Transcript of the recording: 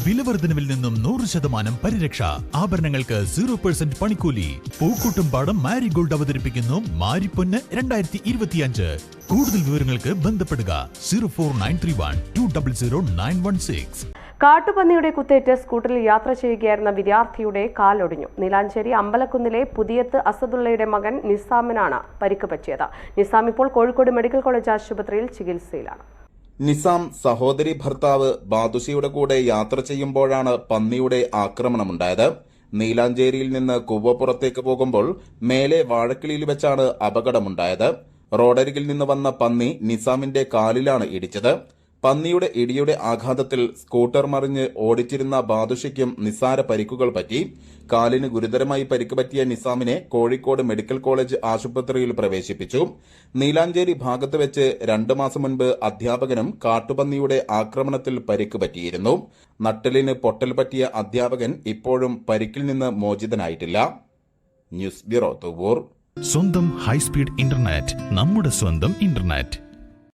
വിലവർദ്ധനവിൽ നിന്നും 100% പരിരക്ഷ. ആഭരണങ്ങൾക്ക് 0% പണിക്കൂലി. പൂക്കൂട്ടുംപാടം മാരിഗോൾഡ് അവതരിപ്പിക്കുന്നു മാരിപ്പൊന്ന് 2025. കൂടുതൽ വിവരങ്ങൾക്ക് ബന്ധപ്പെടുക 04931200916. കാട്ടുപന്നിയുടെ കുത്തേറ്റ് സ്കൂട്ടറിൽ യാത്ര ചെയ്യുകയായിരുന്ന വിദ്യാർത്ഥിയുടെ കാലൊടിഞ്ഞു. നീലാഞ്ചേരി അമ്പലക്കുന്നിലെ പുതിയത്ത് അസദുള്ളയുടെ മകൻ നിസാമിനാണ് പരിക്ക് പറ്റിയത്. നിസാം ഇപ്പോൾ കോഴിക്കോട് മെഡിക്കൽ കോളേജ് ആശുപത്രിയിൽ ചികിത്സയിലാണ്. നിസാം സഹോദരി ഭർത്താവ് ബാദുഷയുടെ കൂടെ യാത്ര ചെയ്യുമ്പോഴാണ് പന്നിയുടെ ആക്രമണമുണ്ടായത്. നീലാഞ്ചേരിയിൽ നിന്ന് കുവ്വപ്പുറത്തേക്ക് പോകുമ്പോൾ മേലെ വാഴക്കിളിയിൽ വെച്ചാണ് അപകടമുണ്ടായത്. റോഡരികിൽ നിന്ന് വന്ന പന്നി നിസാമിന്റെ കാലിലാണ് ഇടിച്ചത്. പന്നിയുടെ ഇടിയുടെ ആഘാതത്തിൽ സ്കൂട്ടർ മറിഞ്ഞ് ഓടിച്ചിരുന്ന ബാദുഷയ്ക്കും നിസാര പരിക്കുകൾ പറ്റി. കാലിന് ഗുരുതരമായി പരിക്ക് പറ്റിയ നിസാമിനെ കോഴിക്കോട് മെഡിക്കൽ കോളേജ് ആശുപത്രിയിൽ പ്രവേശിപ്പിച്ചു. നീലാഞ്ചേരി ഭാഗത്ത് വെച്ച് 2 മാസം മുൻപ് അധ്യാപകനും കാട്ടുപന്നിയുടെ ആക്രമണത്തിൽ പരിക്ക് പറ്റിയിരുന്നു. നട്ടെല്ലിന് പൊട്ടൽ പറ്റിയ അധ്യാപകൻ ഇപ്പോഴും പരിക്കിൽ നിന്ന് മോചിതനായിട്ടില്ല. News bureau Thuvur. സ്വന്തം ഹൈസ്പീഡ് ഇന്റർനെറ്റ്, നമ്മുടെ സ്വന്തം ഇന്റർനെറ്റ്.